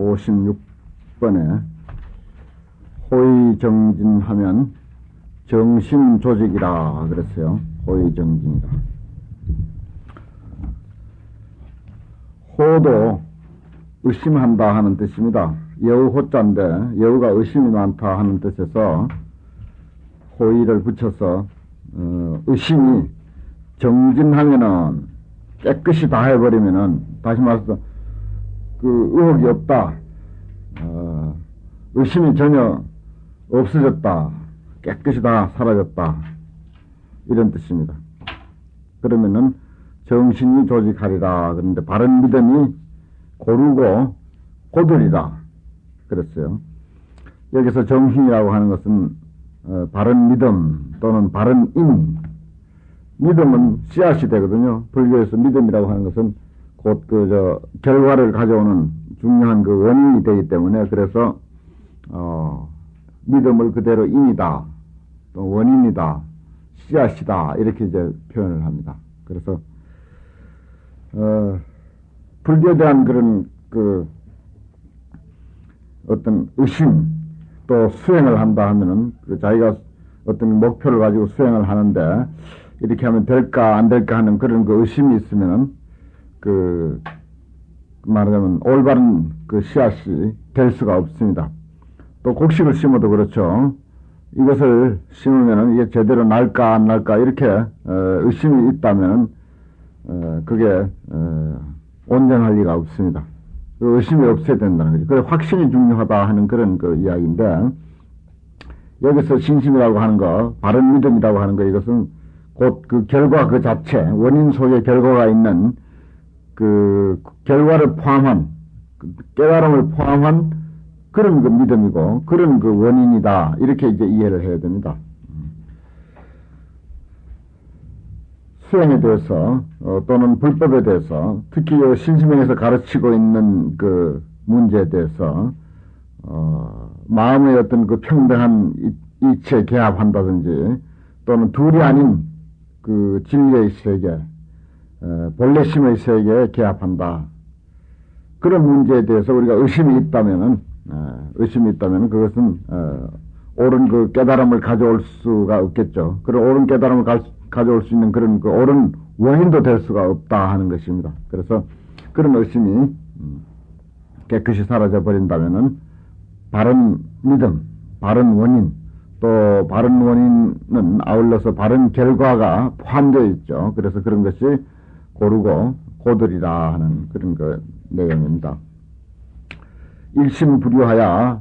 56번에 호의정진하면 정신조직이라 그랬어요. 호의정진이다. 호도 의심한다 하는 뜻입니다. 여우호자인데 여우가 의심이 많다 하는 뜻에서 호의를 붙여서 의심이 정진하면은 깨끗이 다 해버리면은, 다시 말해서 그 의혹이 없다, 의심이 전혀 없어졌다, 깨끗이 다 사라졌다, 이런 뜻입니다. 그러면은 정신이 조직하리라. 그런데 바른 믿음이 고르고 고들이라 그랬어요. 여기서 정신이라고 하는 것은 바른 믿음 또는 바른 인, 믿음은 씨앗이 되거든요. 불교에서 믿음이라고 하는 것은 곧 결과를 가져오는 중요한 그 원인이 되기 때문에, 그래서 믿음을 그대로 인이다, 또 원인이다, 씨앗이다, 이렇게 이제 표현을 합니다. 그래서 불교에 대한 그런 어떤 의심, 또 수행을 한다 하면은 자기가 어떤 목표를 가지고 수행을 하는데 이렇게 하면 될까 안 될까 하는 그런 그 의심이 있으면은 말하자면 올바른 그 씨앗이 될 수가 없습니다. 또 곡식을 심어도 그렇죠. 이것을 심으면은 이게 제대로 날까 안 날까 이렇게 의심이 있다면 그게 온전할 리가 없습니다. 그 의심이 없어야 된다는 거죠. 그래 확신이 중요하다 하는 그런 그 이야기인데, 여기서 진심이라고 하는 거, 바른 믿음이라고 하는 거, 이것은 곧 그 결과 그 자체, 원인 속에 결과가 있는 그 결과를 포함한, 깨달음을 포함한 그런 그 믿음이고, 그런 그 원인이다, 이렇게 이제 이해를 해야 됩니다. 수행에 대해서 또는 불법에 대해서, 특히 신심행에서 가르치고 있는 그 문제에 대해서 마음의 어떤 그 평등한 이치에 개합한다든지, 또는 둘이 아닌 그 진리의 세계, 본래심의 세계에 개합한다, 그런 문제에 대해서 우리가 의심이 있다면은 그것은 옳은 그 깨달음을 가져올 수가 없겠죠. 그런 옳은 깨달음을 가져올 수 있는 그런 그 옳은 원인도 될 수가 없다 하는 것입니다. 그래서 그런 의심이 깨끗이 사라져 버린다면은 바른 믿음, 바른 원인, 또 바른 원인은 아울러서 바른 결과가 포함되어 있죠. 그래서 그런 것이 고르고 고들이라 하는 그런 그 내용입니다. 일심불유하야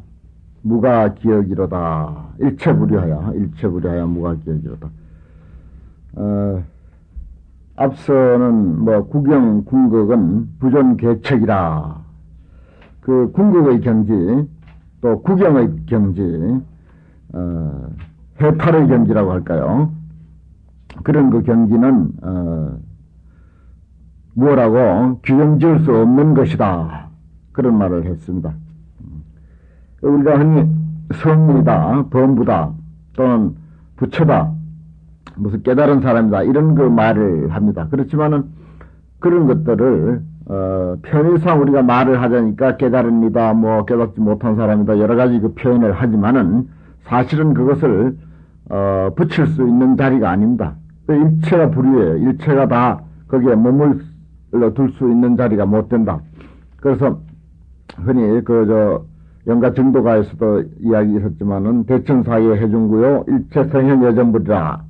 무가기억이로다. 일체불유하야 무가기억이로다. 앞서는 구경, 궁극은 부존계책이라. 그 궁극의 경지, 또 구경의 경지, 해탈의 경지라고 할까요? 그런 그 경지는 뭐라고 규정 지을 수 없는 것이다, 그런 말을 했습니다. 우리가 흔히 성인이다, 범부다, 또는 부처다, 무슨 깨달은 사람이다, 이런 그 말을 합니다. 그렇지만은 그런 것들을 편의상 우리가 말을 하자니까 깨달은이다, 깨닫지 못한 사람이다, 여러 가지 그 표현을 하지만은 사실은 그것을 붙일 수 있는 자리가 아닙니다. 일체가 불유예요. 일체가 다 거기에 머물러 둘 수 있는 자리가 못 된다. 그래서 흔히 영가 정도가에서도 이야기 있었지만은 대천사의 해중구요 일체 성현 여전불이라.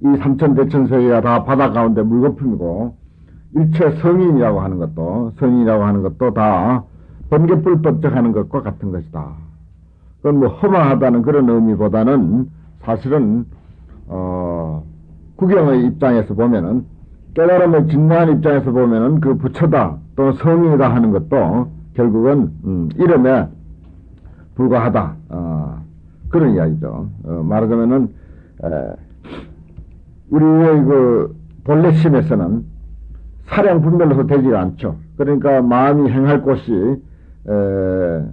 이 삼천대천세계가 다 바다 가운데 물거품이고, 일체 성인이라고 하는 것도 다 번개불법적 하는 것과 같은 것이다. 그건 허망하다는 그런 의미보다는 사실은 구경의 입장에서 보면은, 깨달음을 진노한 입장에서 보면은 그 부처다 또는 성인이다 하는 것도 결국은 이름에 불과하다, 그런 이야기죠. 말하자면은 우리의 그 본래심에서는 사량 분별로서 되지가 않죠. 그러니까 마음이 행할 곳이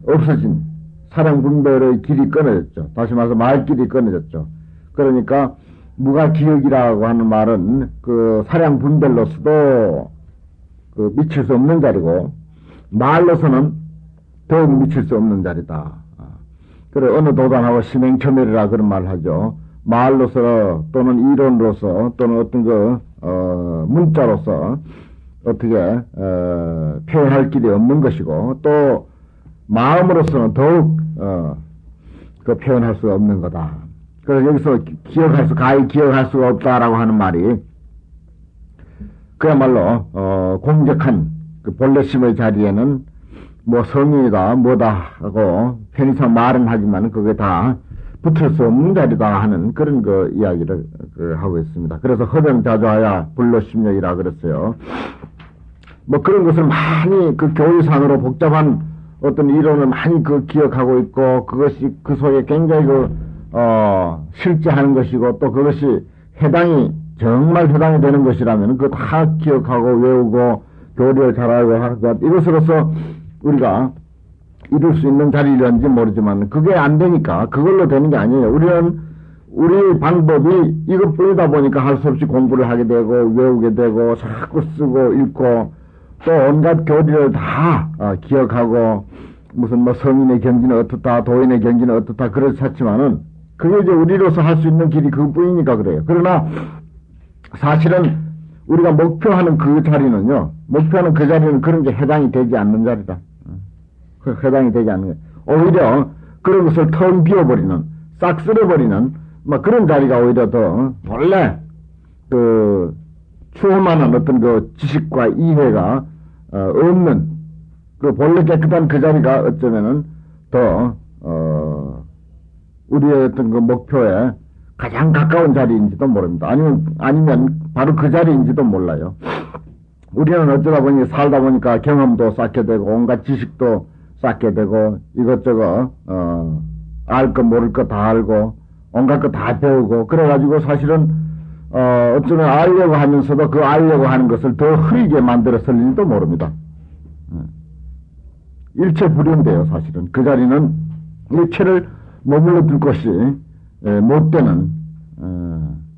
없어진 사량 분별의 길이 끊어졌죠. 다시 말해서 말길이 끊어졌죠. 그러니까 무가기억이라고 하는 말은 그 사량 분별로서도 그 미칠 수 없는 자리고, 말로서는 더욱 미칠 수 없는 자리다. 그래, 어느 도단하고 신행초멸이라 그런 말을 하죠. 말로서 또는 이론으로서 또는 어떤 문자로서 어떻게, 표현할 길이 없는 것이고 또 마음으로서는 더욱, 그 표현할 수가 없는 거다. 그래서 여기서 가히 기억할 수가 없다라고 하는 말이 그야말로, 공적한 그 본래심의 자리에는 뭐 성인이다 뭐다 하고 편의상 말은 하지만 그게 다 붙을 수 없는 자리다 하는 그런 그 이야기를 하고 있습니다. 그래서 허명자조하야 불로심력이라 그랬어요. 뭐 그런 것을 많이 그 교리상으로 복잡한 어떤 이론을 많이 기억하고 있고 그것이 그 속에 굉장히 실제하는 것이고 또 그것이 정말 해당이 되는 것이라면 그거 다 기억하고 외우고 교리를 잘 알고 하는 것 이것으로서 우리가 이룰 수 있는 자리인지 모르지만 그게 안 되니까 그걸로 되는 게 아니에요. 우리 방법이 이것뿐이다 보니까 할 수 없이 공부를 하게 되고 외우게 되고 자꾸 쓰고 읽고 또 온갖 교리를 다 기억하고 무슨 뭐 성인의 경지는 어떻다 도인의 경지는 어떻다 그렇지 않지만은 그게 이제 우리로서 할 수 있는 길이 그것뿐이니까 그래요. 그러나 사실은 우리가 목표하는 그 자리는요, 목표하는 그 자리는 그런 게 해당이 되지 않는 자리다. 해당이 되지 않는 거예요. 오히려 그런 것을 텅 비워버리는, 싹 쓸어버리는, 그런 자리가 오히려 더, 원래, 추호만한 어떤 지식과 이해가, 없는, 본래 깨끗한 그 자리가 어쩌면은 더, 우리의 어떤 목표에 가장 가까운 자리인지도 모릅니다. 아니면 바로 그 자리인지도 몰라요. 우리는 어쩌다 보니 살다 보니까 경험도 쌓게 되고 온갖 지식도 쌓게 되고 이것저것 알 것 모를 것 다 알고 온갖 것 다 배우고 그래가지고 사실은 어쩌면 알려고 하면서도 그 알려고 하는 것을 더 흐리게 만들었을지도 모릅니다. 일체불윤대요. 사실은 그 자리는 일체를 머물러 둘 것이 못 되는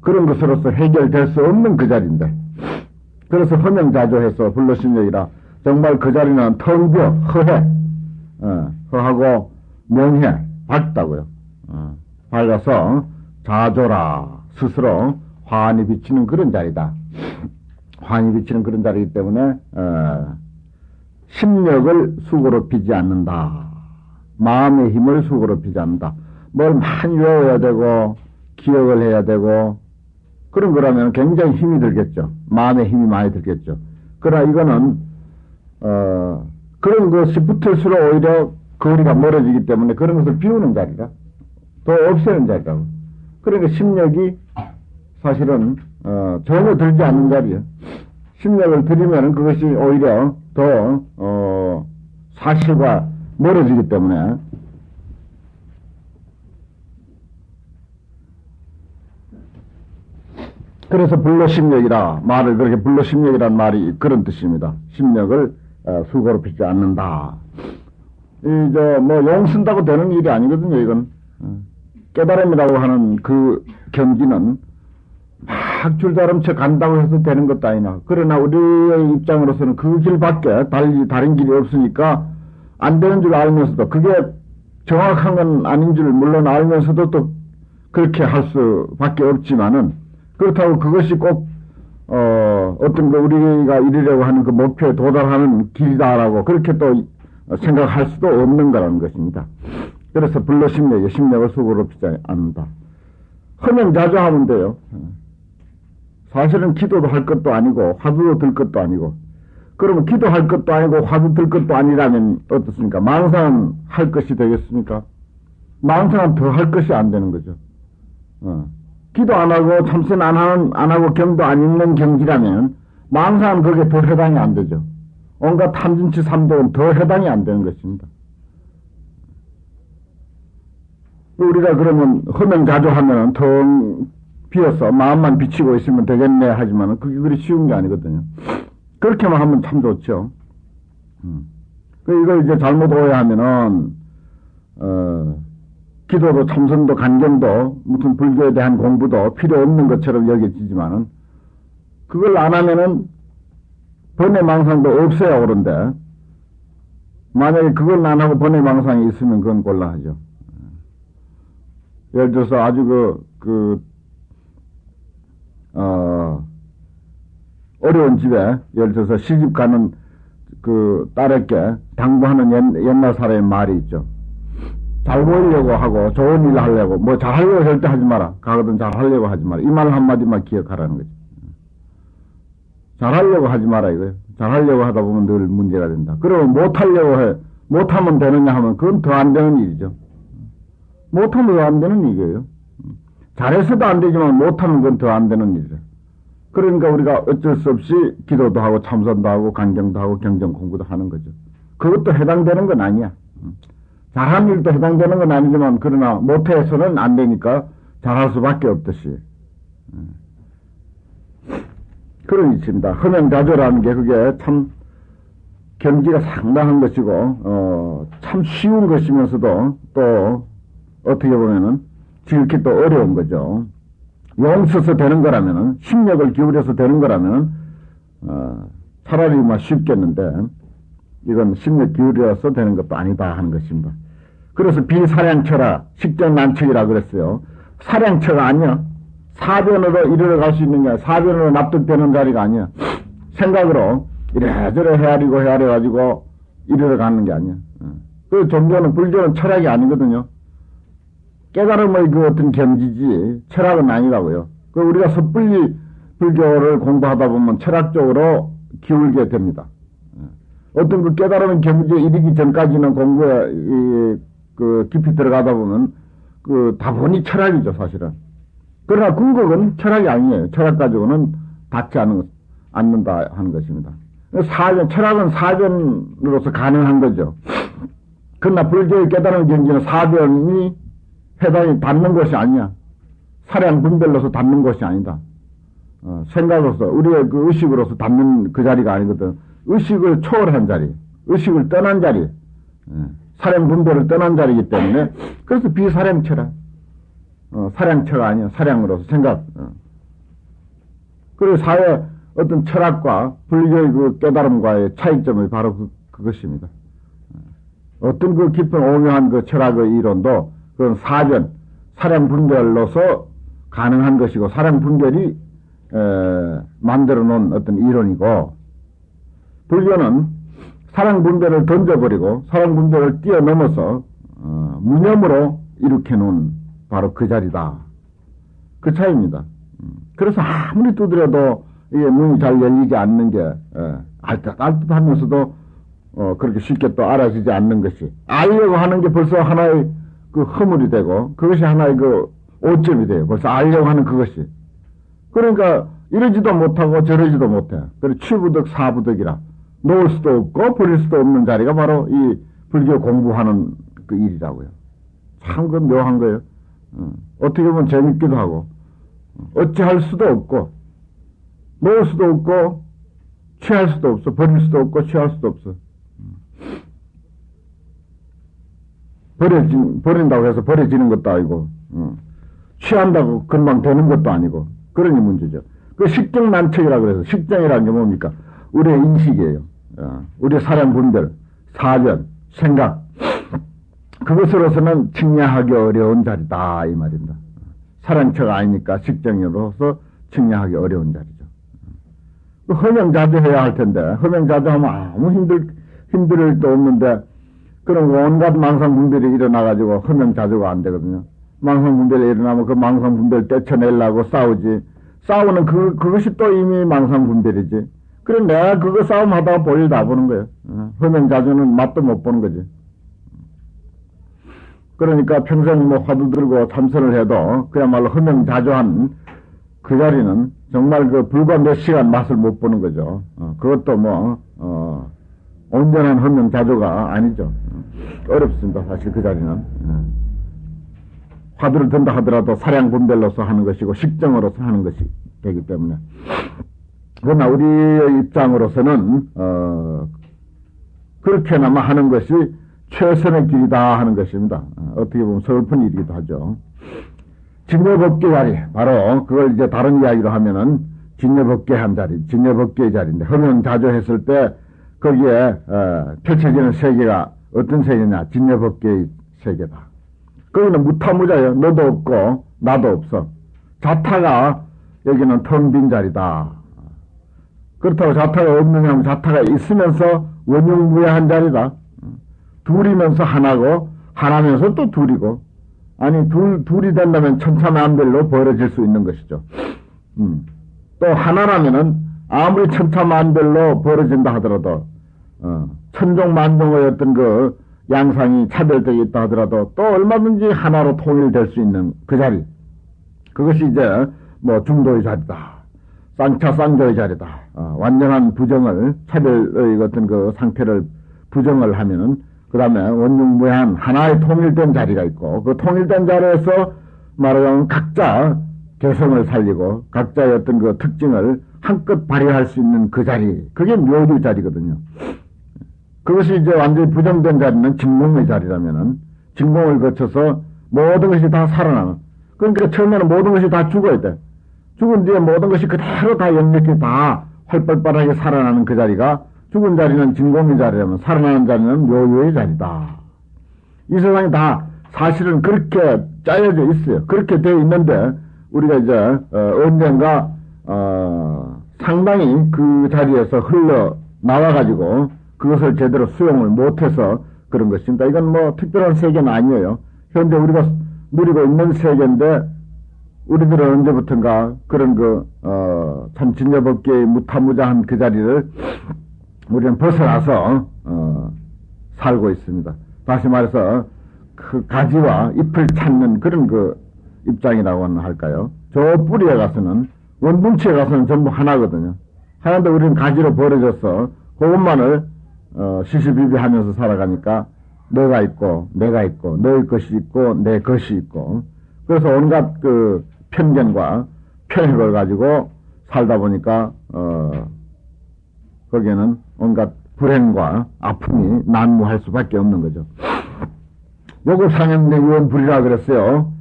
그런 것으로서 해결될 수 없는 그 자리인데 그래서 허명자조해서 불로심력이라 정말 그 자리는 텅 비어 허해 허하고 명해 밝다고요. 밝아서 자조라 스스로 환히 비치는 그런 자리다. 환히 비치는 그런 자리이기 때문에 심력을 수고롭히지 않는다. 마음의 힘을 수고롭히지 않는다. 뭘 많이 외워야 되고 기억을 해야 되고 그런 거라면 굉장히 힘이 들겠죠. 마음의 힘이 많이 들겠죠. 그러나 이거는 그런 것이 붙을수록 오히려 거리가 멀어지기 때문에 그런 것을 비우는 자리라. 더 없애는 자리라고. 그러니까 심력이 사실은 전혀 들지 않는 자리예요. 심력을 들이면 그것이 오히려 더 사실과 멀어지기 때문에 그래서 불로심력이라 말을 그렇게 불로심력이란 말이 그런 뜻입니다. 심력을 수고롭히지 않는다. 용 쓴다고 되는 일이 아니거든요. 이건 깨달음이라고 하는 그 경지는 막 줄다름쳐 간다고 해서 되는 것도 아니나. 그러나 우리의 입장으로서는 그 길밖에 다른 길이 없으니까 안 되는 줄 알면서도 그게 정확한 건 아닌 줄 물론 알면서도 또 그렇게 할 수밖에 없지만은 그렇다고 그것이 꼭 어떤 우리가 이루려고 하는 그 목표에 도달하는 길이다라고 그렇게 또 생각할 수도 없는 거라는 것입니다. 그래서 불로심력이 심력을 수고롭히지 않는다. 허명자조하면 돼요. 사실은 기도도 할 것도 아니고 화두도 들 것도 아니고 그러면 기도할 것도 아니고 화두 들 것도 아니라면 어떻습니까? 망상은 할 것이 되겠습니까? 망상은 더 할 것이 안 되는 거죠. 기도 안 하고 참선 안 하고 경도 안 읽는 경지라면 망상은 그게 더 해당이 안 되죠. 온갖 탐진치 삼독은 더 해당이 안 되는 것입니다. 우리가 그러면 허명자조하면 텅 비어서 마음만 비치고 있으면 되겠네 하지만 그게 그리 쉬운 게 아니거든요. 그렇게만 하면 참 좋죠. 이걸 이제 잘못 오해하면은 기도도 참선도 간경도 무슨 불교에 대한 공부도 필요 없는 것처럼 여겨지지만은 그걸 안 하면은 번외망상도 없어야 오른데 만약에 그걸 안 하고 번외망상이 있으면 그건 곤란하죠. 예를 들어서 아주 어려운 집에, 예를 들어서 시집 가는 그 딸에게 당부하는 옛날 사람의 말이 있죠. 잘 보이려고 하고, 좋은 일 하려고, 뭐 잘하려고 절대 하지 마라. 가거든 잘하려고 하지 마라. 이 말 한마디만 기억하라는 거죠. 잘하려고 하지 마라, 이거예요. 잘하려고 하다 보면 늘 문제가 된다. 그러면 못하려고 해. 못하면 되느냐 하면 그건 더 안 되는 일이죠. 못하면 더 안 되는 일이에요. 잘해서도 안 되지만 못하면 그건 더 안 되는 일이에요. 그러니까 우리가 어쩔 수 없이 기도도 하고 참선도 하고 간경도 하고 경전 공부도 하는 거죠. 그것도 해당되는 건 아니야. 잘한 일도 해당되는 건 아니지만 그러나 못해서는 안 되니까 잘할 수밖에 없듯이. 그런 있습니다. 허명자조라는 게 그게 참 경지가 상당한 것이고 참 쉬운 것이면서도 또 어떻게 보면은 지극히 또 어려운 거죠. 용서서 되는 거라면은 심력을 기울여서 되는 거라면 차라리 막 쉽겠는데 이건 심력 기울여서 되는 것도 아니다 하는 것입니다. 그래서 비사량처라 식정난척이라 그랬어요. 사량처가 아니야. 사변으로 이르러 갈 수 있는 게 아니야. 사변으로 납득되는 자리가 아니야. 생각으로 이래저래 헤아려 가지고 이르러 가는 게 아니야. 그 종교는 불교는 철학이 아니거든요. 깨달음의 그 어떤 견지지 철학은 아니라고요. 그 우리가 섣불리 불교를 공부하다 보면 철학적으로 기울게 됩니다. 어떤 그 깨달음의 견지에 이르기 전까지는 공부에 그 깊이 들어가다 보면 그 다분히 철학이죠, 사실은. 그러나 궁극은 철학이 아니에요. 철학 가지고는 닿지 않는다 하는 것입니다. 철학은 사변으로서 가능한 거죠. 그러나 불교의 깨달음의 견지는 사변이 해당이 닿는 것이 아니야. 사량 분별로서 닿는 것이 아니다. 생각으로서, 우리의 그 의식으로서 닿는 그 자리가 아니거든. 의식을 초월한 자리, 의식을 떠난 자리, 사량 분별을 떠난 자리이기 때문에, 그래서 비사량처라. 사량처가 아니야. 사량으로서 생각. 그리고 사회 어떤 철학과 불교의 그 깨달음과의 차이점이 바로 그것입니다. 어떤 그 깊은 오묘한 그 철학의 이론도 그건 사변, 사량 분별로서 가능한 것이고, 사량 분별이 만들어 놓은 어떤 이론이고, 불교는 사량 분별을 던져버리고, 사량 분별을 뛰어넘어서, 무념으로 일으켜 놓은 바로 그 자리다. 그 차이입니다. 그래서 아무리 두드려도 이게 문이 잘 열리지 않는 게, 알듯 하면서도, 그렇게 쉽게 또 알아지지 않는 것이, 알려고 하는 게 벌써 하나의 그 허물이 되고 그것이 하나의 그 오점이 돼요. 벌써 알려고 하는 그것이. 그러니까 이러지도 못하고 저러지도 못해. 그래서 취부득 사부득이라 놓을 수도 없고 버릴 수도 없는 자리가 바로 이 불교 공부하는 그 일이라고요. 참 그 묘한 거예요. 어떻게 보면 재밌기도 하고 어찌할 수도 없고 놓을 수도 없고 취할 수도 없어. 버릴 수도 없고 취할 수도 없어. 버린다고 해서 버려지는 것도 아니고, 취한다고 금방 되는 것도 아니고, 그러니 문제죠. 그 식정난척이라고 해서, 식정이라는 게 뭡니까? 우리의 인식이에요. 우리의 사량 분별, 사변, 생각. 그것으로서는 측량하기 어려운 자리다, 이 말입니다. 사량처가 아니니까 식정으로서 측량하기 어려운 자리죠. 허명자조해야 할 텐데, 허명자조하면 아무 힘들 일도 없는데, 그럼 온갖 망상분별이 일어나가지고 허명자조가 안 되거든요. 망상분별이 일어나면 그 망상분별 떼쳐내려고 싸우지. 싸우는 그것이 또 이미 망상분별이지. 그래 내가 그거 싸움하다가 볼일 다 보는 거예요. 허명자조는 맛도 못 보는 거지. 그러니까 평생 뭐 화두 들고 참선을 해도 그야말로 허명자조한 그 자리는 정말 그 불과 몇 시간 맛을 못 보는 거죠. 그것도 온전한 허명자조가 아니죠. 어렵습니다. 사실 그 자리는. 화두를 든다 하더라도 사량 분별로서 하는 것이고 식정으로서 하는 것이 되기 때문에. 그러나 우리의 입장으로서는 그렇게나마 하는 것이 최선의 길이다 하는 것입니다. 어떻게 보면 서글픈 일이기도 하죠. 진여법계 자리, 바로 그걸 이제 다른 이야기로 하면은 진여법계 한 자리, 진여법계의 자리인데 허명자조했을 때 거기에 펼쳐지는 세계가 어떤 세계냐? 진여법계의 세계다. 거기는 무타무자예요. 너도 없고 나도 없어. 자타가 여기는 텅 빈 자리다. 그렇다고 자타가 없느냐 하면 자타가 있으면서 원흉무해한 자리다. 둘이면서 하나고 하나면서 또 둘이고, 아니 둘이 된다면 천차만별로 벌어질 수 있는 것이죠. 또 하나라면은 아무리 천차만별로 벌어진다 하더라도 천종만종의 어떤 그 양상이 차별되어 있다 하더라도 또 얼마든지 하나로 통일될 수 있는 그 자리, 그것이 이제 뭐 중도의 자리다, 쌍차쌍조의 자리다. 완전한 부정을, 차별의 어떤 그 상태를 부정을 하면은 그 다음에 원흉무해한 하나의 통일된 자리가 있고, 그 통일된 자리에서 말하자면 각자 개성을 살리고 각자의 어떤 그 특징을 한껏 발휘할 수 있는 그 자리, 그게 묘주 자리거든요. 그것이 이제 완전히 부정된 자리는 진공의 자리라면은 진공을 거쳐서 모든 것이 다 살아나는, 그러니까 처음에는 모든 것이 다 죽어야 돼. 죽은 뒤에 모든 것이 그대로 다 역력히 다 활발하게 살아나는 그 자리가, 죽은 자리는 진공의 자리라면 살아나는 자리는 묘유의 자리다. 이 세상이 다 사실은 그렇게 짜여져 있어요. 그렇게 되어 있는데 우리가 이제 언젠가 상당히 그 자리에서 흘러 나와가지고 그것을 제대로 수용을 못해서 그런 것입니다. 이건 뭐 특별한 세계는 아니에요. 현재 우리가 누리고 있는 세계인데, 우리들은 언제부턴가 그런 참 진여법계의 무타무자한 그 자리를 우리는 벗어나서 살고 있습니다. 다시 말해서 그 가지와 잎을 찾는 그런 그 입장이라고는 할까요? 저 뿌리에 가서는, 원뭉치에 가서는 전부 하나거든요. 하나인데 우리는 가지로 벌어져서 그것만을 시시비비하면서 살아가니까 너가 있고 내가 있고 너의 것이 있고 내 것이 있고, 그래서 온갖 그 편견과 편협을 가지고 살다 보니까 거기에는 온갖 불행과 아픔이 난무할 수밖에 없는 거죠. 요거 상현대 유언불이라 그랬어요.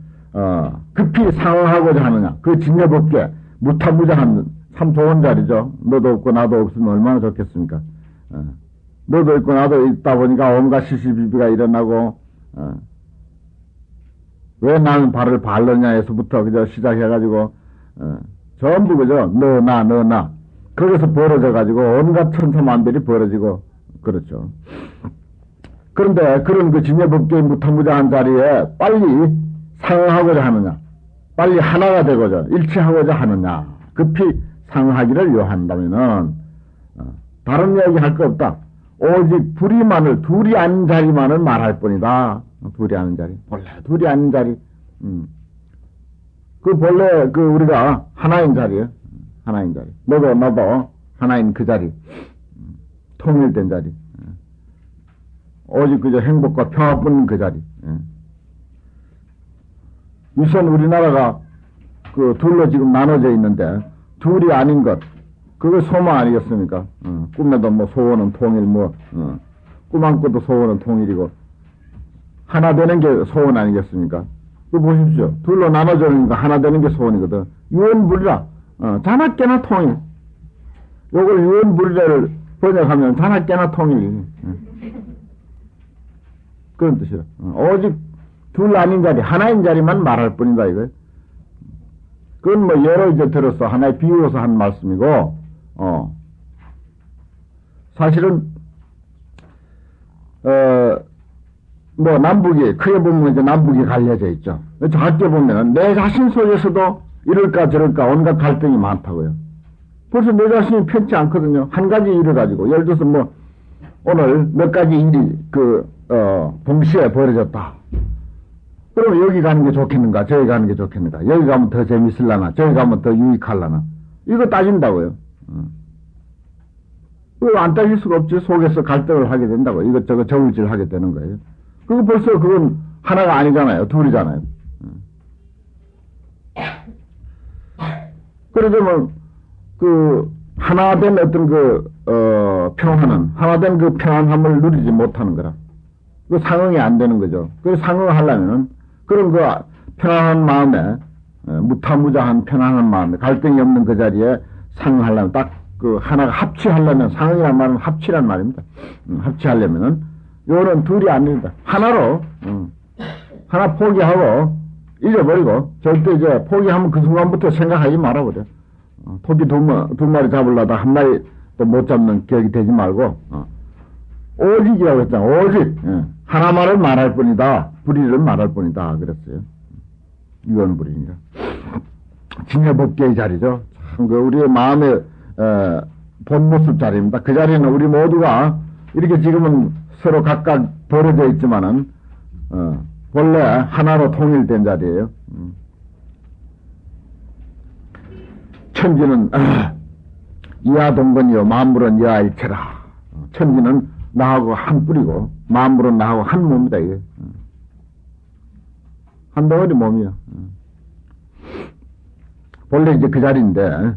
급히 상응하고자 하느냐. 그 진여법계 무타무자한 참 좋은 자리죠. 너도 없고 나도 없으면 얼마나 좋겠습니까? 너도 있고 나도 있다 보니까 온갖 시시비비가 일어나고, 왜 나는 발을 발느냐에서부터 그저 시작해가지고 전부 그저 너 나 거기서 벌어져가지고 온갖 천차만별이 벌어지고 그렇죠. 그런데 그런 그 진여법계의 무타무자한 자리에 빨리 상응하고자 하느냐, 빨리 하나가 되고자 일치하고자 하느냐, 급히 상응하기를 요한다면은 다른 이야기 할 거 없다. 오직 둘이 아닌 자리만을 말할 뿐이다. 둘이 아닌 자리, 본래 둘이 아닌 자리. 그 본래 그 우리가 하나인 자리예요. 하나인 자리. 너도 나도 하나인 그 자리. 통일된 자리. 오직 그저 행복과 평화뿐인 그 자리. 우선 우리나라가 그 둘로 지금 나눠져 있는데 둘이 아닌 것, 그거 소망 아니겠습니까? 꿈에도 뭐 소원은 통일, 꿈 안 꿔도 소원은 통일이고, 하나 되는 게 소원 아니겠습니까? 그 보십시오. 둘로 나눠져 있으니까 하나 되는 게 소원이거든. 유언불이라, 자나깨나 통일. 요걸 유언불이라를 번역하면 자나깨나 통일. 그런 뜻이라. 오직 둘 아닌 자리, 하나인 자리만 말할 뿐이다, 이거예요. 그건 뭐 여러 이제 들어서 하나의 비유로서 한 말씀이고, 사실은, 뭐 남북이, 크게 보면 이제 남북이 갈려져 있죠. 작게 보면은 내 자신 속에서도 이럴까 저럴까 온갖 갈등이 많다고요. 벌써 내 자신이 편치 않거든요. 한 가지 일을 가지고. 예를 들어서 뭐, 오늘 몇 가지 일이 동시에 벌어졌다. 그럼 여기 가는 게 좋겠는가, 저기 가는 게 좋겠는가, 여기 가면 더 재밌을라나, 저기 가면 더 유익할라나, 이거 따진다고요. 그거 안 따질 수가 없지. 속에서 갈등을 하게 된다고. 이것저것 저울질 하게 되는 거예요. 그거 벌써 그건 하나가 아니잖아요. 둘이잖아요. 그러자면, 하나 된 어떤 평안은, 하나 된 그 평안함을 누리지 못하는 거라. 그 상응이 안 되는 거죠. 그래서 상응을 하려면은, 그런 그 편안한 마음에, 무타무자한 편안한 마음에, 갈등이 없는 그 자리에 상응하려면 딱 그 하나가 합치하려면 상응이란 말은 합치란 말입니다. 합치하려면은 요런 둘이 아닙니다. 하나로 하나 포기하고 잊어버리고 절대 이제 포기하면 그 순간부터 생각하지 말아버려. 토끼 두 마리 잡으려다 한 마리 또 못 잡는 격이 되지 말고 오직이라고 했잖아. 오직 하나만을 말할 뿐이다. 불의를 말할 뿐이다. 그랬어요. 이건 불의니까. 진여법계의 자리죠. 참 그 우리의 마음의 본 모습 자리입니다. 그 자리는 우리 모두가 이렇게 지금은 서로 각각 벌어져 있지만은 본래 하나로 통일된 자리예요. 천지는 이하동건이요 만물은 이하일체라. 천지는 나하고 한 뿌리고 만물은 나하고 한 몸이다. 이게 한 덩어리 몸이야. 본래 이제 그 자리인데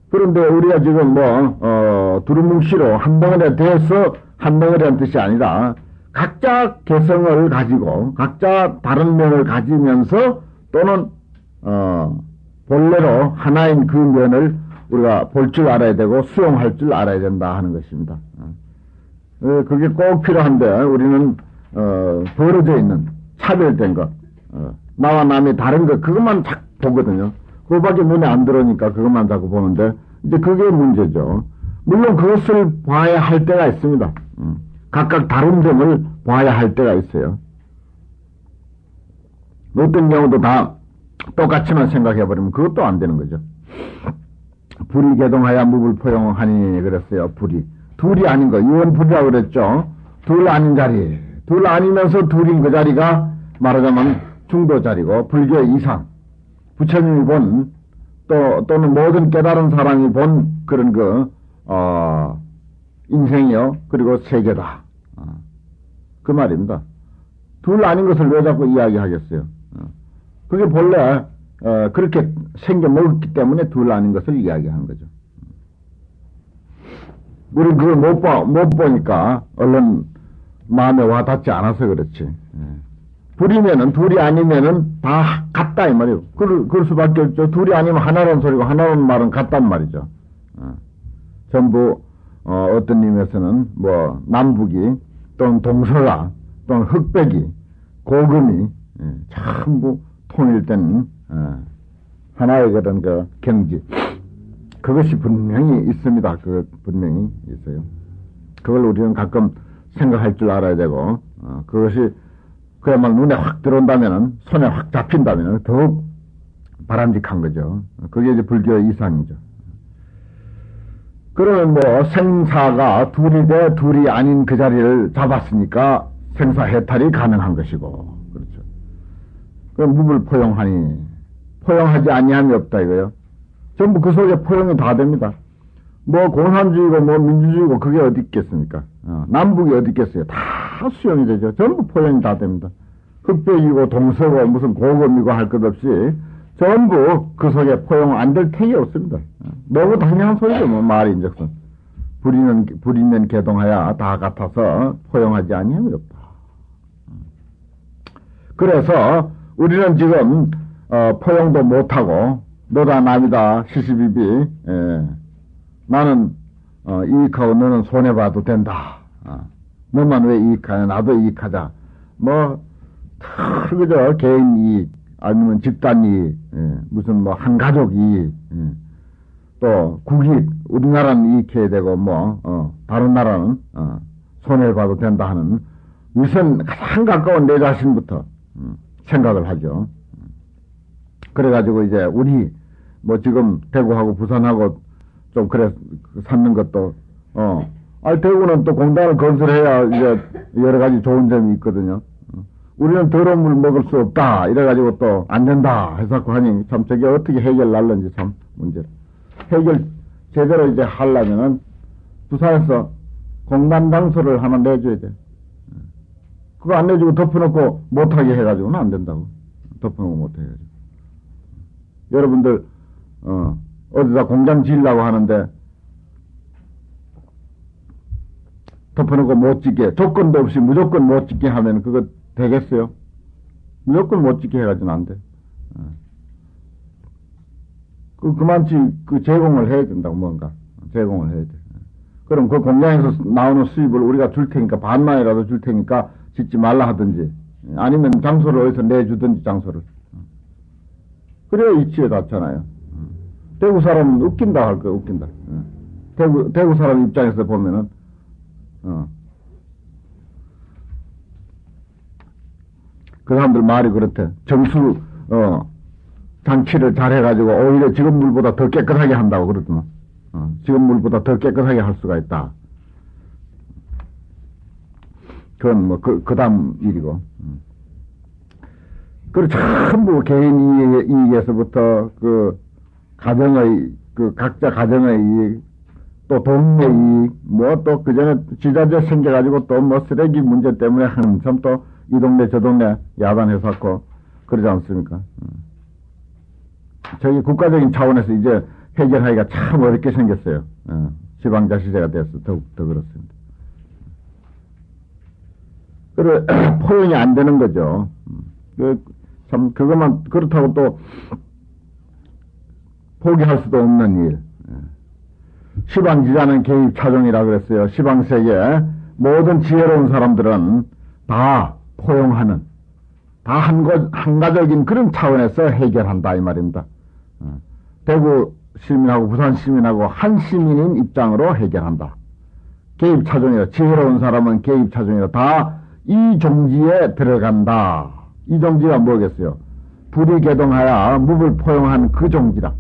그런데 우리가 지금 두루뭉실로 한 덩어리에 대해서 한 덩어리란 뜻이 아니라 각자 개성을 가지고 각자 다른 면을 가지면서 또는 본래로 하나인 그 면을 우리가 볼 줄 알아야 되고 수용할 줄 알아야 된다 하는 것입니다. 그게 꼭 필요한데 우리는 벌어져 있는 차별된 것, 나와 남이 다른 것 그것만 자꾸 보거든요. 그거밖에 눈에 안 들어오니까 그것만 자꾸 보는데 이제 그게 문제죠. 물론 그것을 봐야 할 때가 있습니다. 각각 다른 점을 봐야 할 때가 있어요. 어떤 경우도 다 똑같이만 생각해버리면 그것도 안 되는 거죠. 불이 개동하여 무불포용하니 그랬어요. 불이. 둘이 아닌 거. 유언불이라고 그랬죠. 둘 아닌 자리. 둘 아니면서 둘인 그 자리가 말하자면 중도 자리고 불교의 이상. 부처님이 본 또는 모든 깨달은 사람이 본 그런 인생이요. 그리고 세계다. 그 말입니다. 둘 아닌 것을 왜 자꾸 이야기하겠어요. 그게 본래 그렇게 생겨 먹었기 때문에 둘 아닌 것을 이야기하는 거죠. 우리는 그걸 못 보니까 얼른 마음에 와닿지 않아서 그렇지. 불이면은 둘이 아니면은 다 같다 이 말이에요. 그럴 수밖에 없죠. 둘이 아니면 하나라는 소리고 하나라는 말은 같단 말이죠. 전부 어떤 님에서는 남북이 또는 동서가 또는 흑백이 고금이 전부 통일된 하나의 그런 그 경지 그것이 분명히 있습니다. 그 분명히 있어요. 그걸 우리는 가끔 생각할 줄 알아야 되고 그것이 그야말로 눈에 확 들어온다면은 손에 확 잡힌다면은 더욱 바람직한 거죠. 그게 이제 불교의 이상이죠. 그러면 생사가 둘이 돼 둘이 아닌 그 자리를 잡았으니까 생사해탈이 가능한 것이고 그렇죠. 그럼 무불 포용하니 포용하지 아니함이 없다 이거요. 전부 그 속에 포용이 다 됩니다. 공산주의고 민주주의고 그게 어디 있겠습니까? 남북이 어디 있겠어요? 다 수용이 되죠. 전부 포용이 다 됩니다. 흑백이고 동서고 무슨 고금이고 할 것 없이 전부 그 속에 포용 안 될 택이 없습니다. 너무 당연한 소리죠. 말인즉슨 불이면 개동하야 다 같아서 포용하지 아니함이 없다. 그래서 우리는 지금 포용도 못하고 너다 남이다 시시비비 나는 이익하고 너는 손해봐도 된다. 너만 왜 이익하냐 나도 이익하자. 그저 개인 이익 아니면 집단 이익 무슨 한 가족 이익 또 국익 우리나라는 이익해야 되고 다른 나라는 손해봐도 된다 하는 우선 가장 가까운 내 자신부터 생각을 하죠. 그래가지고 이제 우리 지금 대구하고 부산하고 좀 그래 찾는 것도 대구는 또 공단을 건설해야 이제 여러 가지 좋은 점이 있거든요. 우리는 더러운 물 먹을 수 없다 이래가지고 또 안 된다 해서 하니 참 저게 어떻게 해결 날는지 참 문제. 해결 제대로 이제 하려면은 부산에서 공단 장소를 하나 내줘야 돼. 그거 안 내주고 덮어놓고 못하게 해가지고는 안 된다고. 덮어놓고 못하게 해가지고. 여러분들 어디다 공장 지으려고 하는데 덮어놓고 못 짓게 조건도 없이 무조건 못 짓게 하면 그거 되겠어요? 무조건 못 짓게 해가지고는 안 돼. 그만치 제공을 해야 된다고, 뭔가. 제공을 해야 돼. 그럼 그 공장에서 나오는 수입을 우리가 줄 테니까, 반만이라도 줄 테니까 짓지 말라 하든지, 아니면 장소를 어디서 내주든지, 장소를. 그래야 이치에 닿잖아요. 대구 사람은 웃긴다 할 거야, 웃긴다. 대구 사람 입장에서 보면은, 그 사람들 말이 그렇대. 정수, 장치를 잘 해가지고 오히려 지금 물보다 더 깨끗하게 한다고 그러더만. 지금 물보다 더 깨끗하게 할 수가 있다. 그건 뭐, 그 다음 일이고. 그리고 전부 개인 이익에서부터 가정의, 각자 가정의 이익, 또 동네 이익, 뭐 또 그전에 지자체 생겨가지고 또 뭐 쓰레기 문제 때문에 한참 또 이 동네 저 동네 야단해서고 그러지 않습니까? 저기 국가적인 차원에서 이제 해결하기가 참 어렵게 생겼어요. 지방자치제가 돼서 더 그렇습니다. 그래, 포용이 안 되는 거죠. 참, 그것만, 그렇다고 또, 포기할 수도 없는 일. 시방지자는 개입 차종이라 그랬어요. 시방세계 모든 지혜로운 사람들은 다 포용하는, 다 한가적인 그런 차원에서 해결한다, 이 말입니다. 대구 시민하고 부산 시민하고 한 시민인 입장으로 해결한다. 개입 차종이라, 지혜로운 사람은 개입 차종이라 다 이 종지에 들어간다. 이 종지가 뭐겠어요? 불이 개동하여 무불 포용한 그 종지라.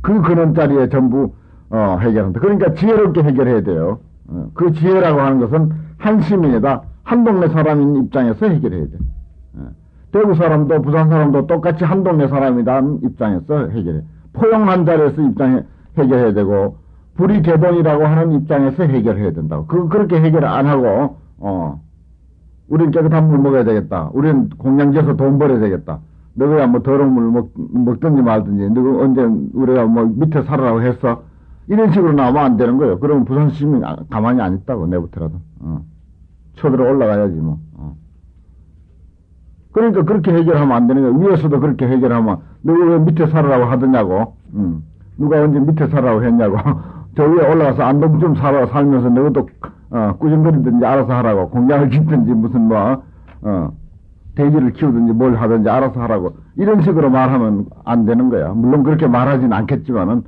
그 근원자리에 전부 해결한다. 그러니까 지혜롭게 해결해야 돼요. 그 지혜라고 하는 것은 한 시민이다. 한 동네 사람인 입장에서 해결해야 돼. 대구 사람도 부산 사람도 똑같이 한 동네 사람이라는 입장에서 해결해. 포용한 자리에서 입장에 해결해야 되고, 불이 개동이라고 하는 입장에서 해결해야 된다고. 그렇게 해결 안 하고, 우린 깨끗한 물 먹어야 되겠다. 우린 공장 지어서 돈 벌어야 되겠다. 너가 뭐 더러운 물 먹든지 말든지, 너가 언제 우리가 뭐 밑에 살아라고 했어? 이런 식으로 나오면 안 되는 거예요. 그러면 부산 시민 가만히 안 있다고, 내부터라도. 쳐들어 올라가야지, 뭐. 그러니까 그렇게 해결하면 안 되는 거예요. 위에서도 그렇게 해결하면, 너가 왜 밑에 살아라고 하더냐고. 누가 언제 밑에 살아라고 했냐고. 저 위에 올라가서 안동 좀 살면서 너도 꾸준거리든지 알아서 하라고. 공장을 짓든지 무슨 돼지를 키우든지 뭘 하든지 알아서 하라고. 이런 식으로 말하면 안 되는 거야. 물론 그렇게 말하진 않겠지만은.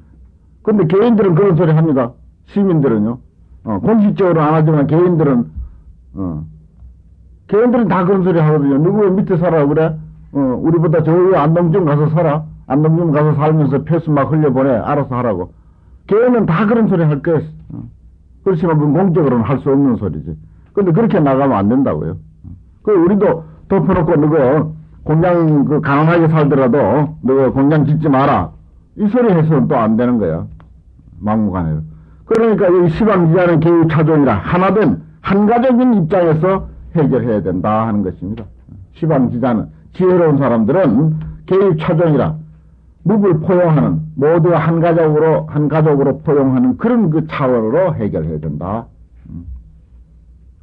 근데 개인들은 그런 소리 합니다. 시민들은요. 공식적으로 안 하지만 개인들은 다 그런 소리 하거든요. 누구 왜 밑에 살아 그래? 우리보다 저 위에 안동 좀 가서 살아. 안동 좀 가서 살면서 폐수 막 흘려보내. 알아서 하라고. 개인은 다 그런 소리 할 거예요. 그렇지만 그건 공적으로는 할 수 없는 소리지. 근데 그렇게 나가면 안 된다고요. 우리도 덮어놓고 너가 공장 가난하게 살더라도 너가 공장 짓지 마라. 이 소리 해서는 또 안 되는 거야. 막무가내로. 그러니까 이 시방지자는 개입 차종이라 하나된 한가적인 입장에서 해결해야 된다 하는 것입니다. 시방지자는 지혜로운 사람들은 개입 차종이라 무불 포용하는, 모두 한 가족으로 포용하는 그런 그 차원으로 해결해야 된다.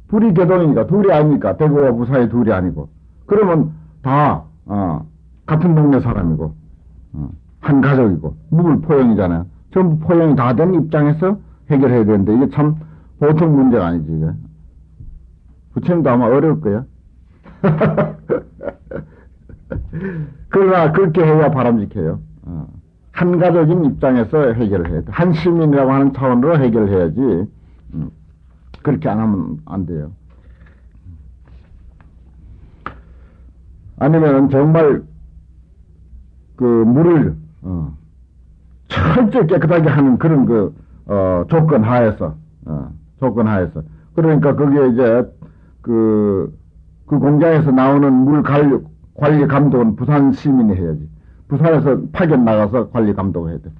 불이 개동이니까 둘이 아닙니까? 대구와 부산이 둘이 아니고. 그러면 다, 같은 동네 사람이고, 한 가족이고, 무불 포용이잖아요. 전부 포용이 다 된 입장에서 해결해야 되는데, 이게 참 보통 문제가 아니지, 이게. 부처님도 아마 어려울 거야. 그러나 그렇게 해야 바람직해요. 한가적인 입장에서 해결을 해야 돼. 한 시민이라고 하는 차원으로 해결해야지. 그렇게 안 하면 안 돼요. 아니면 정말 그 물을 철저히 깨끗하게 하는 그런 조건 하에서 그러니까 거기에 이제 그 공장에서 나오는 물 관리 감독은 부산 시민이 해야지. 부산에서 파견 나가서 관리 감독을 해야 돼.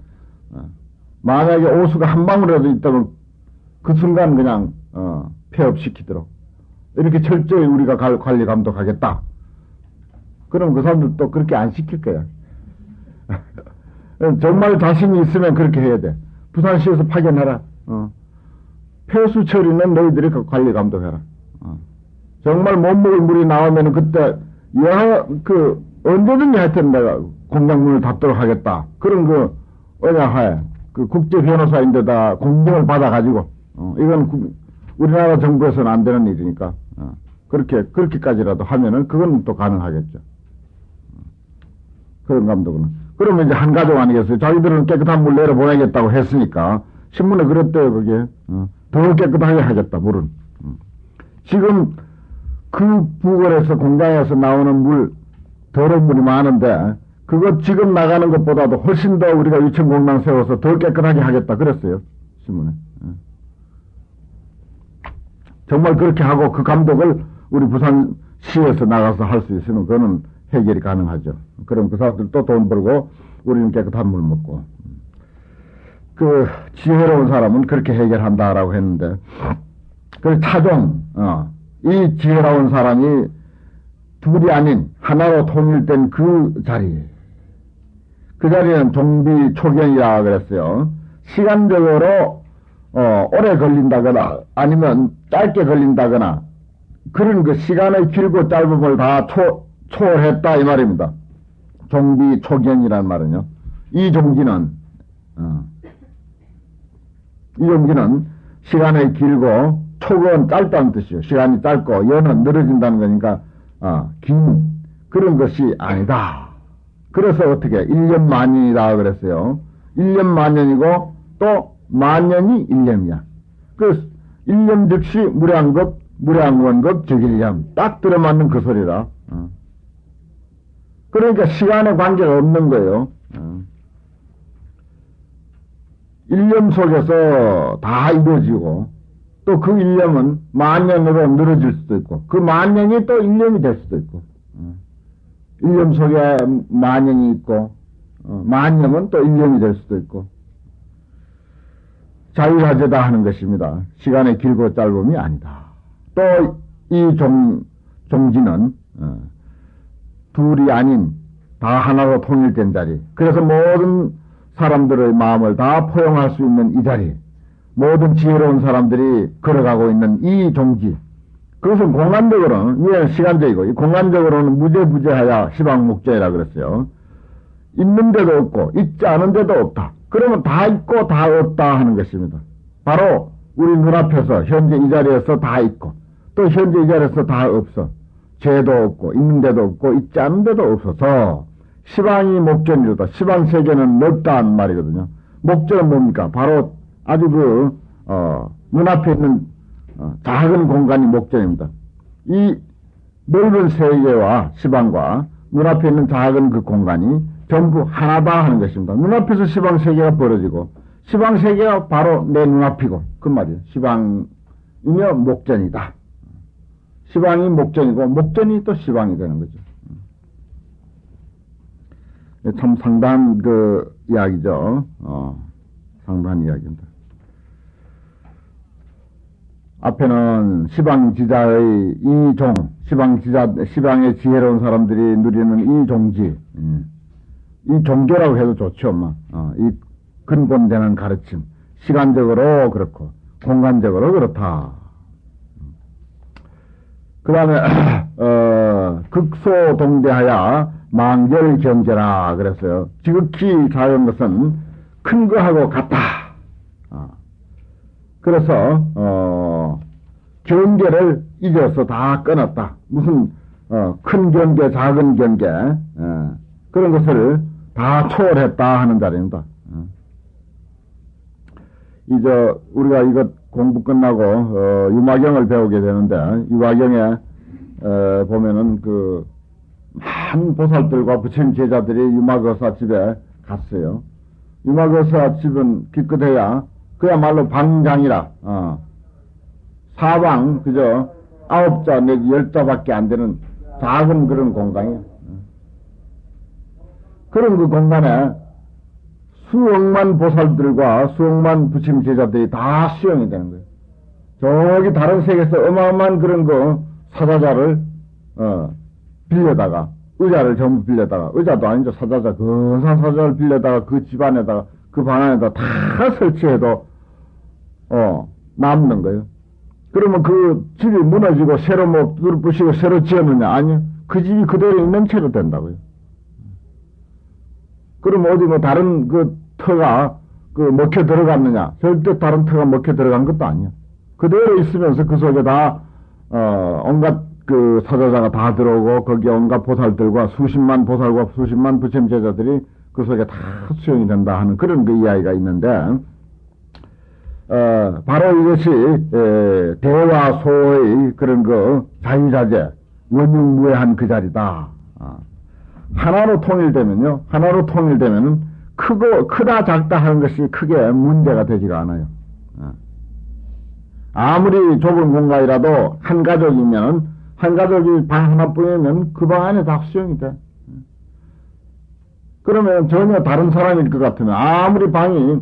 만약에 오수가 한 방울이라도 있다면 그 순간 그냥 폐업시키도록 이렇게 철저히 우리가 관리 감독하겠다. 그럼 그 사람들 또 그렇게 안 시킬 거야. 정말 자신이 있으면 그렇게 해야 돼. 부산시에서 파견해라. 폐수 처리는 너희들이 관리 감독해라. 정말 못 먹을 물이 나오면 그때 언제든지 하여튼 내가 공장문을 닫도록 하겠다. 그런 그 언약하에 그 국제 변호사인데다 공정을 받아가지고 이건 우리나라 정부에서는 안 되는 일이니까 그렇게까지라도 하면은 그건 또 가능하겠죠. 그런 감독은. 그러면 이제 한 가족 아니겠어요? 자기들은 깨끗한 물 내려 보내겠다고 했으니까 신문에 그랬대요. 그게 더 깨끗하게 하겠다 물은. 지금 그 부근에서 공장에서 나오는 물 더러운 물이 많은데 그거 지금 나가는 것보다도 훨씬 더 우리가 유천공단 세워서 더 깨끗하게 하겠다 그랬어요 신문에. 정말 그렇게 하고 그 감독을 우리 부산시에서 나가서 할 수 있으면 그거는 해결이 가능하죠. 그럼 그 사람들 또 돈 벌고 우리는 깨끗한 물 먹고. 그 지혜로운 사람은 그렇게 해결한다라고 했는데 그 차종 이 지혜로운 사람이 둘이 아닌 하나로 통일된 그 자리, 그 자리는 종비 초견이라 그랬어요. 시간적으로 오래 걸린다거나 아니면 짧게 걸린다거나 그런 그 시간의 길고 짧음을 다 초월했다 이 말입니다. 종비 초견이란 말은요. 이 종기는 시간이 길고 촉은 짧다는 뜻이요. 시간이 짧고 연은 늘어진다는 거니까 긴 그런 것이 아니다. 그래서 어떻게 1년 만년이다 그랬어요. 1년 만년이고 또 만년이 1년이야. 그 1년 즉시 무량급 무량원급 적일념 딱 들어맞는 그 소리라. 그러니까 시간에 관계가 없는 거예요. 1년 속에서 다 이루어지고 또 그 1년은 만년으로 늘어질 수도 있고 그 만년이 또 1년이 될 수도 있고 1년 속에 만년이 있고 만년은 또 1년이 될 수도 있고 자유하제다 하는 것입니다. 시간의 길고 짧음이 아니다. 또 이 종지는 둘이 아닌 다 하나로 통일된 자리. 그래서 모든 사람들의 마음을 다 포용할 수 있는 이 자리. 모든 지혜로운 사람들이 걸어가고 있는 이 종지. 그것은 공간적으로는, 이게 시간적이고, 이 공간적으로는 무제부재하야 시방목재라 그랬어요. 있는 데도 없고, 있지 않은 데도 없다. 그러면 다 있고 다 없다 하는 것입니다. 바로 우리 눈앞에서 현재 이 자리에서 다 있고, 또 현재 이 자리에서 다 없어. 죄도 없고, 있는 데도 없고, 있지 않은 데도 없어서, 시방이 목전이로다. 시방 세계는 넓다는 말이거든요. 목전은 뭡니까? 바로 아주 눈앞에 있는 작은 공간이 목전입니다. 이 넓은 세계와 시방과 눈앞에 있는 작은 그 공간이 전부 하나다 하는 것입니다. 눈앞에서 시방 세계가 벌어지고, 시방 세계가 바로 내 눈앞이고, 그 말이에요. 시방이며 목전이다. 시방이 목전이고, 목전이 또 시방이 되는 거죠. 참 상당한 그 이야기죠. 상당한 이야기입니다. 앞에는 시방지자의 이 종, 시방의 지혜로운 사람들이 누리는 이 종지, 이 종교라고 해도 좋죠, 이 근본되는 가르침, 시간적으로 그렇고, 공간적으로 그렇다. 그 다음에, 극소동대하야 망절경제라 그랬어요. 지극히 작은 것은 큰 거하고 같다. 그래서, 경계를 잊어서 다 끊었다. 무슨, 큰 경계, 작은 경계, 그런 것을 다 초월했다 하는 자리입니다. 이제, 우리가 이것 공부 끝나고, 유마경을 배우게 되는데, 유마경에, 보면은 많은 보살들과 부처님 제자들이 유마거사 집에 갔어요. 유마거사 집은 기껏해야 그야말로 방장이라 사방 그저 9자 내지 10자밖에 안 되는 작은 그런 공간이에요. 그런 그 공간에 수억만 보살들과 수억만 부처님 제자들이 다 수용이 되는 거예요. 저기 다른 세계에서 어마어마한 그런 거 사자자를 빌려다가 의자를 전부 빌려다가 의자도 아니죠. 사자자 근사한 사자를 빌려다가 그 집안에다가 그 방 안에다 다 설치해도 남는 거예요. 그러면 그 집이 무너지고 새로 뭐 부시고 새로 지었느냐? 아니요. 그 집이 그대로 있는 채로 된다고요. 그럼 어디 뭐 다른 그 터가 그 먹혀 들어갔느냐? 절대 다른 터가 먹혀 들어간 것도 아니야. 그대로 있으면서 그 속에 다, 온갖 그 사자자가 다 들어오고 거기에 온갖 보살들과 수십만 보살과 수십만 부처님 제자들이 그 속에 다 수용이 된다 하는 그런 그 이야기가 있는데, 바로 이것이, 대화 소의 그런 그 자유자재, 원흉무해한 그 자리다. 하나로 통일되면요, 하나로 통일되면은 크다 작다 하는 것이 크게 문제가 되지가 않아요. 아무리 좁은 공간이라도 한 가족이면, 한 가족이 방 하나뿐이면 그 방 안에 다 수용이 돼. 그러면 전혀 다른 사람일 것 같으면 아무리 방이,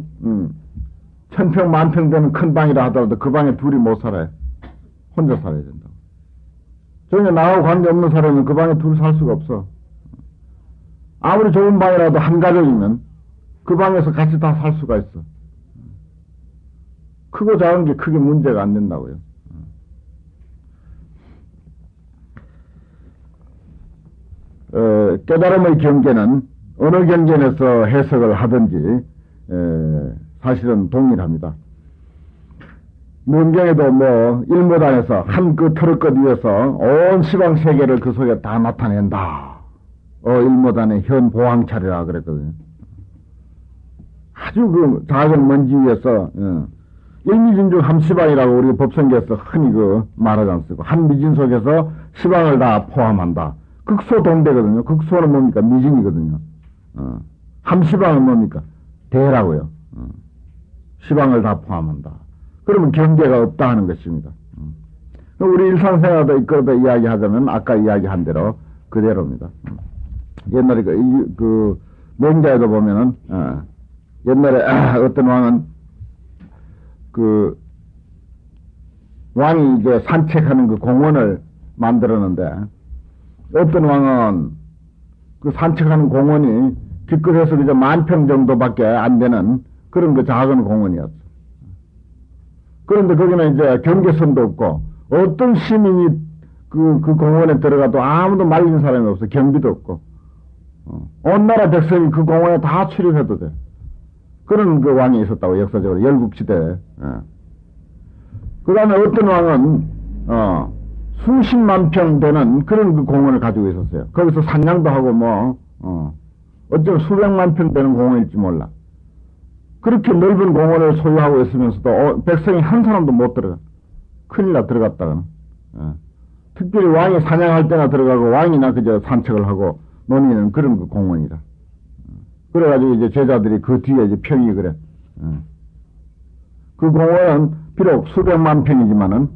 천평 만평 되는 큰 방이라 하더라도 그 방에 둘이 못 살아요. 혼자 살아야 된다고. 전혀 나하고 관계없는 사람은 그 방에 둘 살 수가 없어. 아무리 좁은 방이라도 한 가족이면 그 방에서 같이 다 살 수가 있어. 크고 작은 게 크게 문제가 안 된다고요. 깨달음의 경계는 어느 경계에서 해석을 하든지 사실은 동일합니다. 문경에도 뭐 일모단에서 한 그 터릇것 위에서 온 시방 세계를 그 속에 다 나타낸다. 일모단의 현 보항차례라 그랬거든요. 아주 그 작은 먼지 위에서 일미진중 함시방이라고 우리 법성계에서 흔히 그 말하지 않습니까? 한 미진 속에서 시방을 다 포함한다. 극소동대거든요. 극소는 뭡니까? 미진이거든요. 함시방은 뭡니까? 대라고요. 시방을 다 포함한다. 그러면 경계가 없다 하는 것입니다. 우리 일상생활도 이끌어다 이야기하자면 아까 이야기한 대로 그대로입니다. 옛날에 그 명자에도 보면은 옛날에 어떤 왕은 그 왕이 이제 산책하는 그 공원을 만들었는데 어떤 왕은 그 산책하는 공원이 기껏해서 이제 10,000평 정도밖에 안 되는 그런 그 작은 공원이었어. 그런데 거기는 이제 경계선도 없고 어떤 시민이 그 공원에 들어가도 아무도 말린 사람이 없어. 경비도 없고. 온 나라 백성이 그 공원에 다 출입해도 돼. 그런 그 왕이 있었다고, 역사적으로. 열국시대에. 그 다음에 어떤 왕은, 수십만 평 되는 그런 그 공원을 가지고 있었어요. 거기서 산양도 하고 어쩌면 수백만 평 되는 공원일지 몰라. 그렇게 넓은 공원을 소유하고 있으면서도 백성이 한 사람도 못 들어가. 큰일 나 들어갔다가는. 특별히 왕이 사냥할 때나 들어가고 왕이나 그저 산책을 하고 논의는 그런 그 공원이라. 그래가지고 이제 제자들이 그 뒤에 이제 평이 그래. 그 공원은 비록 수백만 평이지만은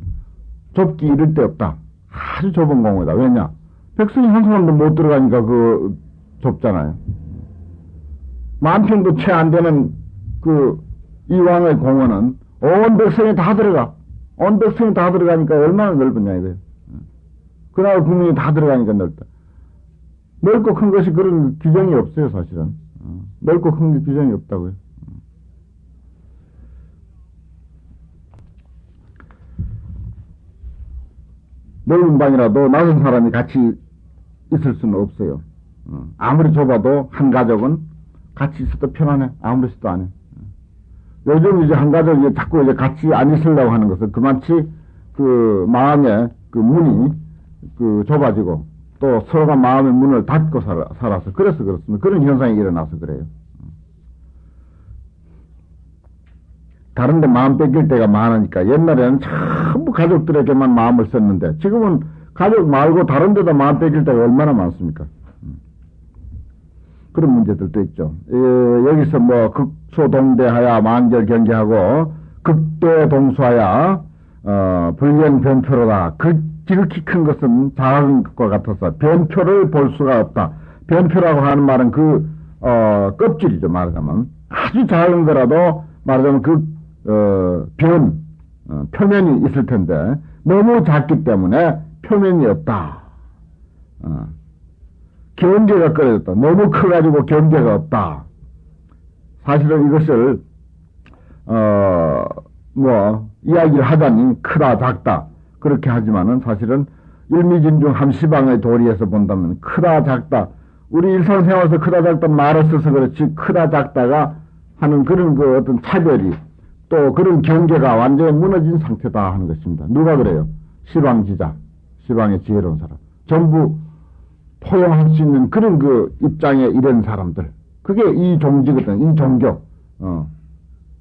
좁기 이를 데 없다. 아주 좁은 공원이다. 왜냐? 백성이 한 사람도 못 들어가니까 그 좁잖아요. 10,000평도 채 안 되는 그 이왕의 공원은 온 백성이 다 들어가. 온 백성이 다 들어가니까 얼마나 넓으냐 이거예요. 그나마 국민이 다 들어가니까 넓다. 넓고 큰 것이 그런 규정이 없어요, 사실은. 넓고 큰 게 규정이 없다고요. 넓은 방이라도 낮은 사람이 같이 있을 수는 없어요. 아무리 좁아도 한 가족은 같이 있어도 편안해. 아무렇지도 않아. 요즘 이제 한 가족이 자꾸 이제 같이 안 있으려고 하는 것은 그만치 그 마음의 그 문이 그 좁아지고 또 서로가 마음의 문을 닫고 살아서 그래서 그렇습니다. 그런 현상이 일어나서 그래요. 다른데 마음 뺏길 때가 많으니까 옛날에는 전부 가족들에게만 마음을 썼는데 지금은 가족 말고 다른 데다 마음 뺏길 때가 얼마나 많습니까? 그런 문제들도 있죠. 여기서 뭐 극소동대하야 만결경계하고 극대동수하야 불견변표로다. 지극히 큰 것은 작은 것과 같아서 변표를 볼 수가 없다. 변표라고 하는 말은 껍질이죠. 말하자면 아주 작은 거라도 말하자면 표면이 있을 텐데 너무 작기 때문에 표면이 없다. 경계가 끊어졌다. 너무 커가지고 경계가 없다. 사실은 이것을 이야기를 하자니 크다 작다 그렇게 하지만은 사실은 일미진중 함시방의 도리에서 본다면 크다 작다 우리 일상생활에서 크다 작다 말을 써서 그렇지 크다 작다가 하는 그런 그 어떤 차별이 또 그런 경계가 완전히 무너진 상태다 하는 것입니다. 누가 그래요? 시방지자, 시방의 지혜로운 사람. 전부 포용할 수 있는 그런 그 입장에 이런 사람들. 그게 이 종지거든, 이 종교.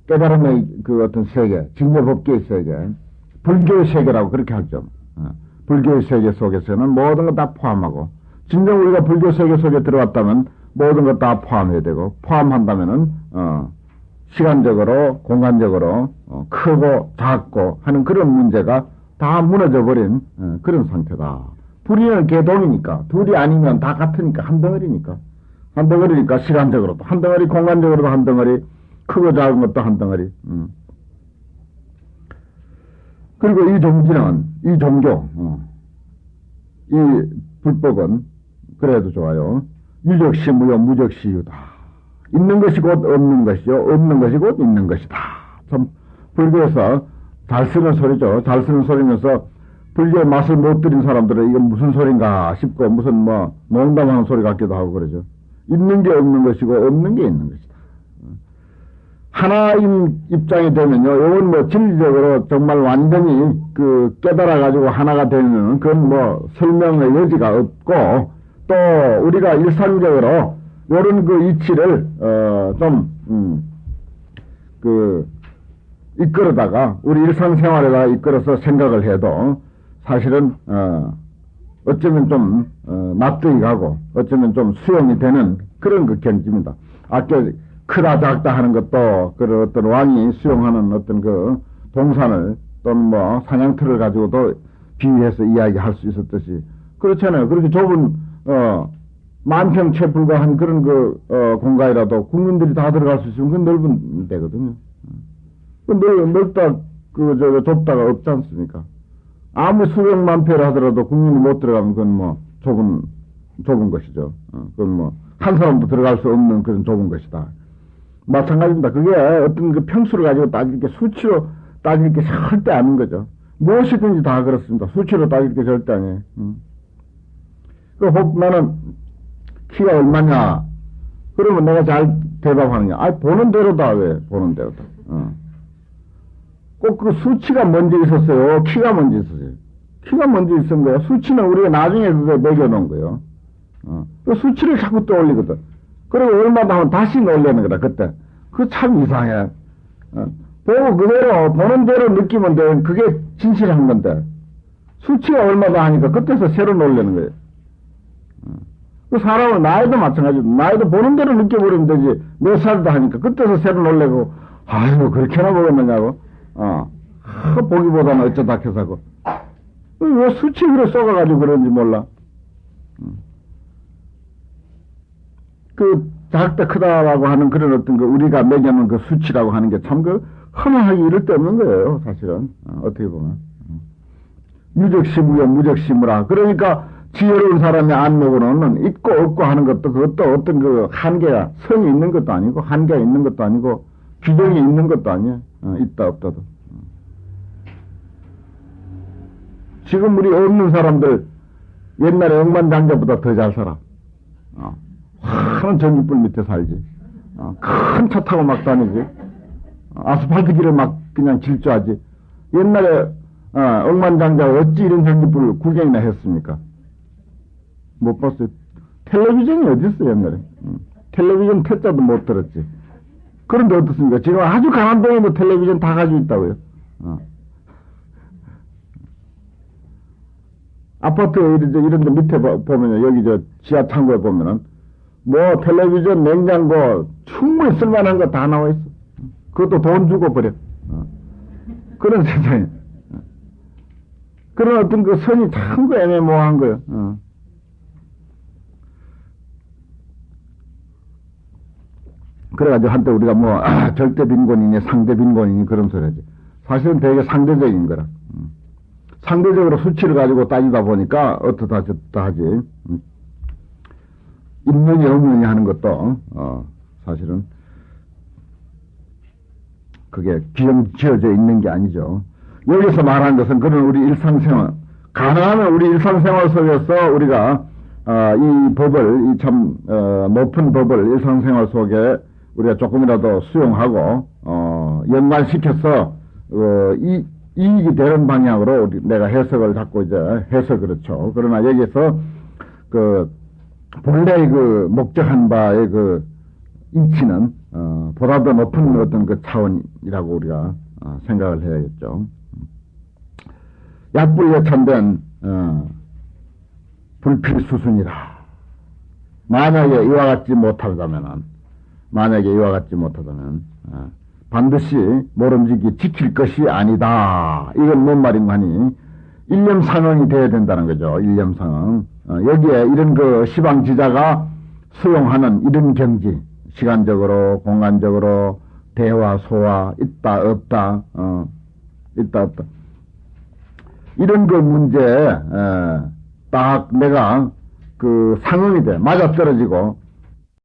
깨달음의 그 어떤 세계, 진여법계의 세계, 불교의 세계라고 그렇게 하죠. 불교의 세계 속에서는 모든 것 다 포함하고, 진정 우리가 불교 세계 속에 들어왔다면 모든 것 다 포함해야 되고, 포함한다면은, 시간적으로, 공간적으로, 크고 작고 하는 그런 문제가 다 무너져 버린 그런 상태다. 불이는 개동이니까, 둘이 아니면 다 같으니까, 한 덩어리니까. 한 덩어리니까 시간적으로도 한 덩어리, 공간적으로도 한 덩어리, 크고 작은 것도 한 덩어리. 그리고 이 종지는, 이 종교, 이 불법은 그래도 좋아요. 유적시 무효, 무적시유다. 있는 것이 곧 없는 것이요, 없는 것이 곧 있는 것이다. 참 불교에서 잘 쓰는 소리죠. 잘 쓰는 소리면서 불교의 맛을 못 들인 사람들은 이건 무슨 소린가 싶고 무슨 뭐 농담하는 소리 같기도 하고 그러죠. 있는 게 없는 것이고 없는 게 있는 것이다. 하나인 입장이 되면요, 이건 뭐 진리적으로 정말 완전히 그 깨달아가지고 하나가 되면 그건 뭐 설명의 여지가 없고 또 우리가 일상적으로 이런 그 이치를 이끌어다가 우리 일상생활에다 이끌어서 생각을 해도 사실은 어쩌면 좀 납득이 가고 어쩌면 좀 수용이 되는 그런 그 경지입니다. 아까 크다 작다 하는 것도 그 어떤 왕이 수용하는 어떤 그 동산을 또는 뭐 사냥터를 가지고도 비유해서 이야기할 수 있었듯이 그렇잖아요. 그렇게 좁은 만평채 불과한 그런 그 공간이라도 국민들이 다 들어갈 수 있으면 그 넓은 데거든요. 넓다 좁다가 없지 않습니까? 아무 수백만 평을 하더라도 국민이 못 들어가면 그건 뭐 좁은 것이죠. 그건 뭐 한 사람도 들어갈 수 없는 그런 좁은 것이다. 마찬가지입니다. 그게 어떤 그 평수를 가지고 따질 게 수치로 따질 게 절대 아닌 거죠. 무엇이든지 다 그렇습니다. 수치로 따질 게 절대 아니에요. 혹 나는 키가 얼마냐? 그러면 내가 잘 대답하느냐? 보는 대로다, 왜? 보는 대로다. 꼭 그 수치가 먼저 있었어요? 키가 먼저 있었어요? 키가 먼저 있은 거예요. 수치는 우리가 나중에 그거 매겨놓은 거예요. 그 수치를 자꾸 떠올리거든. 그리고 얼마나 하면 다시 놀려는 거다, 그때. 그거 참 이상해. 보고 그대로, 보는 대로 느끼면 돼. 그게 진실한 건데. 수치가 얼마나 하니까 그때서 새로 놀려는 거예요. 그 사람은 나이도 마찬가지고, 나이도 보는 대로 느껴버리면 되지. 몇 살도 하니까 그때서 새로 놀래고, 아이고, 그렇게나 먹었느냐고. 보기보다는 어쩌다 해서고. 왜 수치로 쏘가가지고 그런지 몰라. 그 작다 크다라고 하는 그런 어떤 그 우리가 매겨놓은 그 수치라고 하는 게 참 그 험하기 이를 데 없는 거예요, 사실은. 어떻게 보면. 유적시무여 무적시무라. 그러니까 지혜로운 사람의 안목으로는 있고 없고 하는 것도 그것도 어떤 그 한계가 선이 있는 것도 아니고 한계가 있는 것도 아니고 규정이 있는 것도 아니에요. 있다 없다도. 지금 우리 없는 사람들 옛날에 억만장자보다 더 잘 살아. 큰 전기불 밑에 살지. 큰 차 타고 막 다니지. 아스팔트 길을 막 그냥 질주하지. 옛날에 억만장자가 어찌 이런 전기불을 구경이나 했습니까? 못 봤어요. 텔레비전이 어디 있어요, 옛날에. 텔레비전 퇴짜도 못 들었지. 그런데 어떻습니까? 지금 아주 강한 동에도 텔레비전 다 가지고 있다고요. 아파트 이런 데 밑에 보면요. 여기 저 지하 창고에 보면은 뭐 텔레비전, 냉장고 충분히 쓸만한 거 다 나와 있어. 그것도 돈 주고 버려. 그런 세상에. 그런 어떤 그 선이 참 그 애매모호한 거예요. 그래가지고 한때 우리가 뭐 절대 빈곤이니 상대 빈곤이니 그런 소리지. 사실은 되게 상대적인 거라. 상대적으로 수치를 가지고 따지다 보니까 어떻다 저렇다 하지. 있느니 없느니 하는 것도 사실은 그게 지어져 있는 게 아니죠. 여기서 말한 것은 그런 우리 일상생활, 가능하면 우리 일상생활 속에서 우리가 이 법을, 이 참, 높은 법을 일상생활 속에 우리가 조금이라도 수용하고, 연관시켜서, 이익이 되는 방향으로 내가 해석을 자꾸 이제 해서 그렇죠. 그러나 여기서 본래의 목적한 바의 이치는, 보다 더 높은 어떤 차원이라고 우리가 생각을 해야겠죠. 약불여찬된, 불필수순이라. 만약에 이와 같지 못하다면, 반드시 모름지기 지킬 것이 아니다. 이건 뭔 말인가 하니, 일념상응이 돼야 된다는 거죠. 일념상응. 여기에 이런 시방지자가 수용하는 이런 경지, 시간적으로, 공간적으로, 대화, 소화, 있다, 없다, 있다, 없다. 이런 문제에, 딱 내가 상응이 돼. 맞아떨어지고,